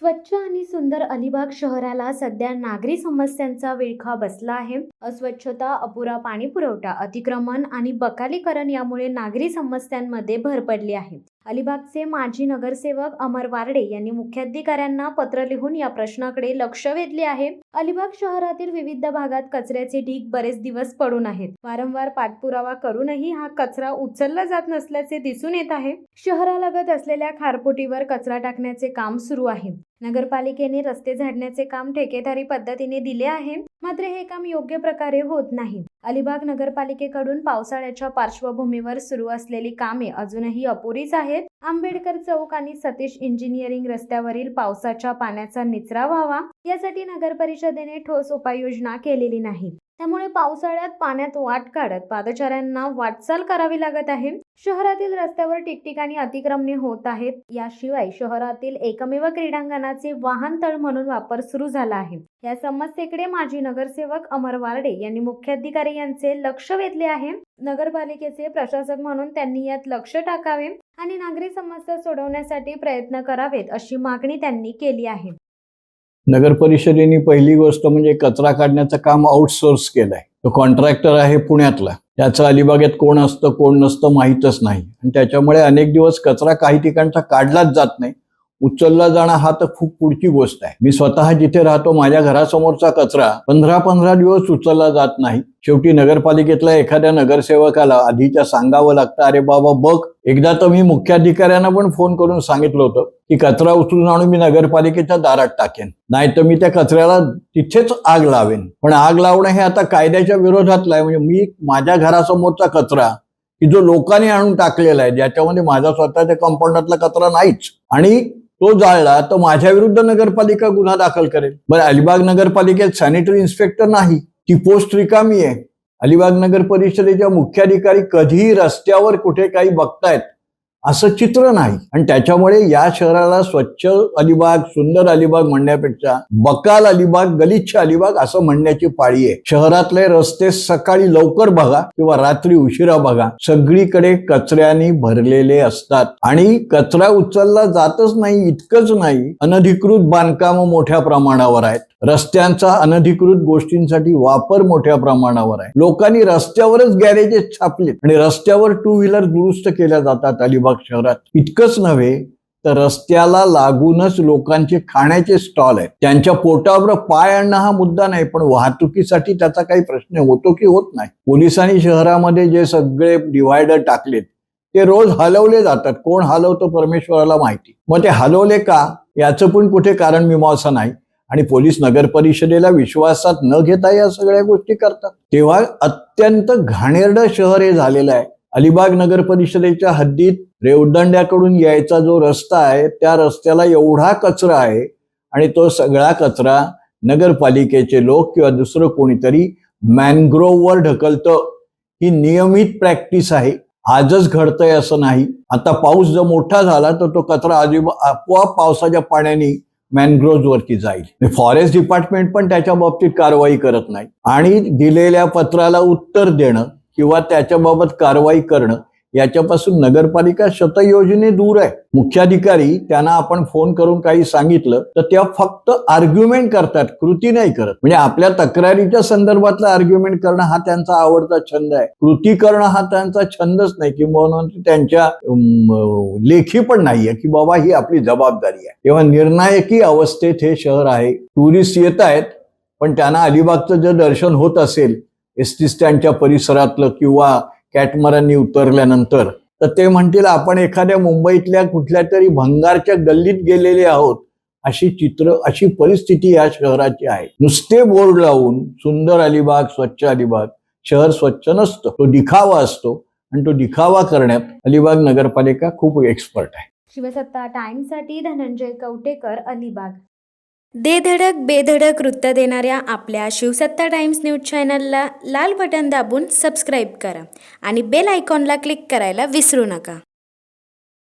स्वच्छ आणि सुंदर अलिबाग शहराला सध्या नागरी समस्यांचा विळखा बसला आहे. अस्वच्छता, अपुरा पाणी पुरवठा, अतिक्रमण आणि बकालीकरण यामुळे नागरी समस्यांमध्ये भर पडली आहे. अलिबागचे माजी नगरसेवक अमर वार्डे यांनी मुख्याधिकाऱ्यांना पत्र लिहून या प्रश्नाकडे लक्ष वेधले आहे. अलिबाग शहरातील विविध भागात कचऱ्याचे ढीग बरेच दिवस पडून आहेत. वारंवार पाठपुरावा करूनही हा कचरा उचलला जात नसल्याचे दिसून येत आहे. शहरालगत असलेल्या खारफुटीवर कचरा टाकण्याचे काम सुरू आहे. नगरपालिकेने रस्ते झाडण्याचे काम ठेकेदारी पद्धतीने दिले आहे, मात्र हे काम योग्य प्रकारे होत नाही. अलिबाग नगरपालिकेकडून पावसाळ्याच्या पार्श्वभूमीवर सुरू असलेली कामे अजूनही अपुरीच आहेत. आंबेडकर चौक आणि सतीश इंजिनिअरिंग रस्त्यावरील पावसाच्या पाण्याचा निचरा व्हावा यासाठी नगर परिषदेने ठोस उपाययोजना केलेली नाही. त्यामुळे पावसाळ्यात पाण्यात वाट काढत पादचाऱ्यांना वाटचाल करावी लागत आहे. शहरातील रस्त्यावर ठिकठिकाणी अतिक्रमणे होत आहेत. याशिवाय शहरातील एकमेव क्रीडांगणाचे वाहनतळ म्हणून वापर सुरू झाला आहे. या समस्येकडे माजी नगरसेवक अमर वार्डे यांनी मुख्याधिकारी यांचे लक्ष वेधले आहे. नगरपालिकेचे प्रशासक म्हणून त्यांनी यात लक्ष टाकावे आणि नागरी समस्या सोडवण्यासाठी प्रयत्न करावेत अशी मागणी त्यांनी केली आहे. नगर परिषदेने पहिली गोष्ट म्हणजे कचरा काढण्याचं काम आउटसोर्स केलंय. तो कॉन्ट्रॅक्टर आहे पुण्यातला. त्याचं अलिबागेत कोण असतं कोण नसतं माहीतच नाही आणि त्याच्यामुळे अनेक दिवस कचरा काही ठिकाणचा काढलाच जात नाही. उचलला जाणं हा तर खूप पुढची गोष्ट आहे. मी स्वतः जिथे राहतो माझ्या घरासमोरचा कचरा 15 दिवस उचलला जात नाही. शेवटी नगरपालिकेतल्या एखाद्या नगरसेवकाला आधीच्या सांगावं लागतं, अरे बाबा बघ. एकदा तर मी मुख्याधिकाऱ्यांना पण फोन करून सांगितलं होतं की कचरा उचलून आणून मी नगरपालिकेच्या दारात टाकेन, नाही तर मी त्या कचऱ्याला तिथेच आग लावेन. पण आग लावणं हे आता कायद्याच्या विरोधातलं आहे. म्हणजे मी माझ्या घरासमोरचा कचरा की जो लोकांनी आणून टाकलेला आहे, ज्याच्यामध्ये माझा स्वतःच्या कंपाऊंडातला कचरा नाहीच, आणि तो जाळला तर माझ्या विरुद्ध नगरपालिका गुन्हा दाखल करेल. बरं, अलिबाग नगरपालिकेत सॅनिटरी इन्स्पेक्टर नाही, ती पोस्ट रिकामी आहे. अलिबाग नगर परिषदेच्या मुख्याधिकारी कधीही रस्त्यावर कुठे काही बघतायत असं चित्र नाही. आणि त्याच्यामुळे या शहराला स्वच्छ अलिबाग, सुंदर अलिबाग म्हणण्यापेक्षा बकाल अलिबाग, गलिच्छ अलिबाग असं म्हणण्याची पाळी आहे. शहरातले रस्ते सकाळी लवकर बघा किंवा रात्री उशिरा बघा, सगळीकडे कचऱ्याने भरलेले असतात आणि कचरा उचलला जातच नाही. इतकंच नाही, अनधिकृत बांधकाम मोठ्या प्रमाणावर आहेत. रस्त्यांचा अनधिकृत गोष्टींसाठी वापर मोठ्या प्रमाणावर आहे. लोकांनी रस्त्यावरच गॅरेजेस छापलेत आणि रस्त्यावर टू व्हीलर दुरुस्त केल्या जातात अलिबाग शहरात. इतकंच नव्हे तर रस्त्याला लागूनच लोकांचे खाण्याचे स्टॉल आहेत. त्यांच्या पोटावर पाय आणणं हा मुद्दा नाही, पण वाहतुकीसाठी त्याचा काही प्रश्न होतो की होत नाही. पोलिसांनी शहरामध्ये जे सगळे डिव्हायडर टाकलेत ते रोज हलवले जातात. कोण हलवतं परमेश्वराला माहिती. मग ते हलवले का याचं पण कुठे कारण मीमांसा नाही आणि पोलीस नगर परिषदेला विश्वासात न घेता या सगळ्या गोष्टी करतात. तेव्हा अत्यंत घाणेरडं शहर हे झालेलं आहे. अलिबाग नगर परिषदेच्या हद्दीत रेवदंड्याकडून यायचा जो रस्ता आहे त्या रस्त्याला एवढा कचरा आहे आणि तो सगळा कचरा नगरपालिकेचे लोक किंवा दुसरं कोणीतरी मॅनग्रोव्हवर ढकलतं. ही नियमित प्रॅक्टिस आहे. आजच घडतंय असं नाही. आता पाऊस जर मोठा झाला तर तो कचरा आपोआप पावसाच्या पाण्याने मॅनग्रोव्ह वरती जाईल. फॉरेस्ट डिपार्टमेंट पण त्याच्या बाबतीत कारवाई करत नाही आणि दिलेल्या पत्राला उत्तर देणं किंवा त्याच्याबाबत कारवाई करणं याच्यापासून नगरपालिका शतयोजने दूर आहे. मुख्याधिकारी त्यांना आपण फोन करून काही सांगितलं तर त्या फक्त आर्ग्युमेंट करतात, कृती नाही करत. म्हणजे आपल्या तक्रारीच्या संदर्भातला आर्ग्युमेंट करणं हा त्यांचा आवडता छंद आहे. कृती करणं हा त्यांचा छंदच नाही, किंवा त्यांच्या लेखी पण नाहीये की बाबा ही आपली जबाबदारी आहे. तेव्हा निर्णायकी अवस्थेत हे शहर आहे. टुरिस्ट येत आहेत, पण त्यांना अलिबागचं जर दर्शन होत असेल एसटी स्टँडच्या परिसरातलं किंवा कॅटमरांनी उतरल्यानंतर, तर ते म्हणतील आपण एखाद्या मुंबईतल्या कुठल्या तरी भंगारच्या गल्लीत गेलेले आहोत. अशी चित्र, अशी परिस्थिती या शहराची आहे. नुसते बोर्ड लावून सुंदर अलिबाग, स्वच्छ अलिबाग, शहर स्वच्छ नसतं, तो दिखावा असतो आणि तो दिखावा करण्यात अलिबाग नगरपालिका खूप एक्सपर्ट आहे. शिवसत्ता टाइम्ससाठी धनंजय कवटेकर, अलिबाग. दे धडक बेधडक वृत्त देणाऱ्या आपल्या शिवसत्ता टाइम्स न्यूज चॅनलला लाल बटन दाबून सबस्क्राईब करा आणि बेल आयकॉनला क्लिक करायला विसरू नका.